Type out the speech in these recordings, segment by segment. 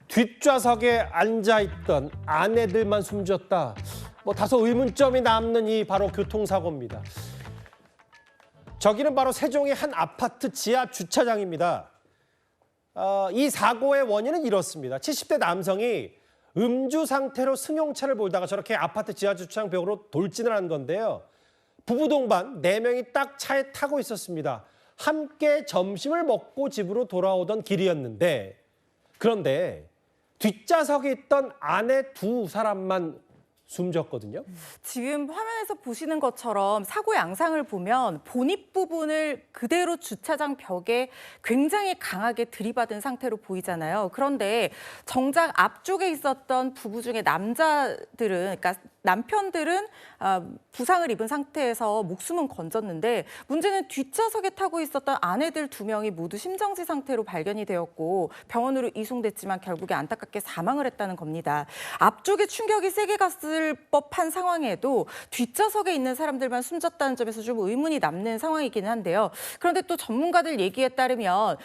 뒷좌석에 앉아있던 아내들만 숨졌다. 다소 의문점이 남는 이 바로 교통사고입니다. 저기는 바로 세종의 한 아파트 지하 주차장입니다. 이 사고의 원인은 이렇습니다. 70대 남성이 음주 상태로 승용차를 몰다가 저렇게 아파트 지하 주차장 벽으로 돌진을 한 건데요. 부부 동반 4명이 딱 차에 타고 있었습니다. 함께 점심을 먹고 집으로 돌아오던 길이었는데, 그런데 뒷좌석에 있던 아내 2사람만 숨졌거든요. 지금 화면에서 보시는 것처럼 사고 양상을 보면 본입 부분을 그대로 주차장 벽에 굉장히 강하게 들이받은 상태로 보이잖아요. 그런데 정작 앞쪽에 있었던 부부 중에 남자들은, 그러니까 남편들은 부상을 입은 상태에서 목숨은 건졌는데, 문제는 뒷좌석에 타고 있었던 아내들 2명이 모두 심정지 상태로 발견이 되었고 병원으로 이송됐지만 결국에 안타깝게 사망을 했다는 겁니다. 앞쪽에 충격이 세게 갔을 법한 상황에도 뒷좌석에 있는 사람들만 숨졌다는 점에서 좀 의문이 남는 상황이기는 한데요. 그런데 또 전문가들 얘기에 따르면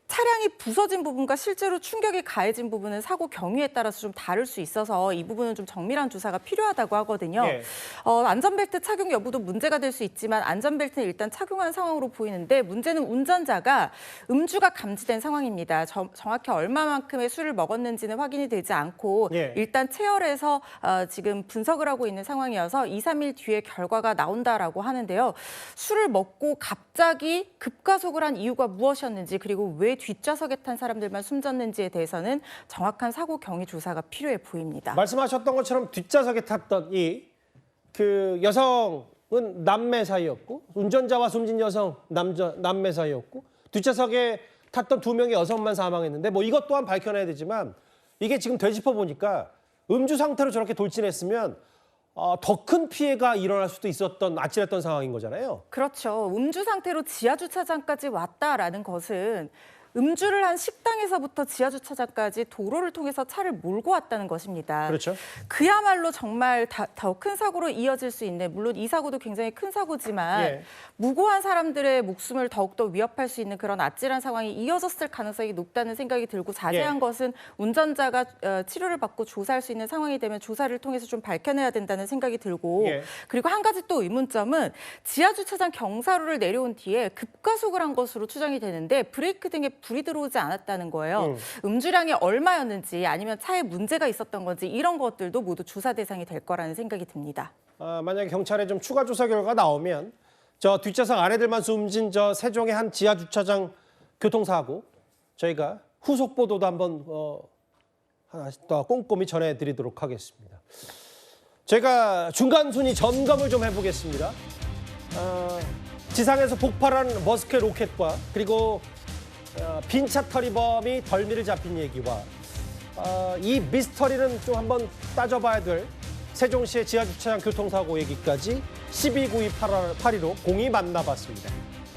차량이 부서진 부분과 실제로 충격이 가해진 부분은 사고 경위에 따라서 좀 다를 수 있어서 이 부분은 좀 정밀한 조사가 필요하다고 하거든요. 네. 안전벨트 착용 여부도 문제가 될 수 있지만 안전벨트는 일단 착용한 상황으로 보이는데, 문제는 운전자가 음주가 감지된 상황입니다. 정확히 얼마만큼의 술을 먹었는지는 확인이 되지 않고 네. 일단 체열해서 지금 분석을 하고 있는 상황이어서 2, 3일 뒤에 결과가 나온다라고 하는데요. 술을 먹고 갑자기 급가속을 한 이유가 무엇이었는지, 그리고 왜 뒷좌석에 탄 사람들만 숨졌는지에 대해서는 정확한 사고 경위 조사가 필요해 보입니다. 말씀하셨던 것처럼 뒷좌석에 탔던 그 여성은 남매 사이였고, 운전자와 숨진 여성 남매 사이였고, 뒷좌석에 탔던 2명의 여성만 사망했는데, 이것 또한 밝혀내야 되지만, 이게 지금 되짚어 보니까 음주 상태로 저렇게 돌진했으면 더 큰 피해가 일어날 수도 있었던, 아찔했던 상황인 거잖아요. 그렇죠. 음주 상태로 지하주차장까지 왔다라는 것은 음주를 한 식당에서부터 지하주차장까지 도로를 통해서 차를 몰고 왔다는 것입니다. 그렇죠. 그야말로 정말 더 큰 사고로 이어질 수 있는, 물론 이 사고도 굉장히 큰 사고지만 예. 무고한 사람들의 목숨을 더욱더 위협할 수 있는 그런 아찔한 상황이 이어졌을 가능성이 높다는 생각이 들고, 자세한 예. 것은 운전자가 치료를 받고 조사할 수 있는 상황이 되면 조사를 통해서 좀 밝혀내야 된다는 생각이 들고, 예. 그리고 한 가지 또 의문점은 지하주차장 경사로를 내려온 뒤에 급가속을 한 것으로 추정이 되는데 브레이크 등에 불이 들어오지 않았다는 거예요. 음주량이 얼마였는지, 아니면 차에 문제가 있었던 건지, 이런 것들도 모두 조사 대상이 될 거라는 생각이 듭니다. 만약에 경찰에 좀 추가 조사 결과가 나오면 저 뒷좌석 아내들만 숨진 저 세종의 한 지하 주차장 교통사고, 저희가 후속 보도도 한번 하나씩 더 꼼꼼히 전해드리도록 하겠습니다. 제가 중간 순위 점검을 좀 해보겠습니다. 지상에서 폭발한 머스크 로켓과, 그리고 빈차 터리범이 덜미를 잡힌 얘기와, 이 미스터리는 좀 한번 따져봐야 될 세종시의 지하주차장 교통사고 얘기까지 129282로 공히 만나봤습니다.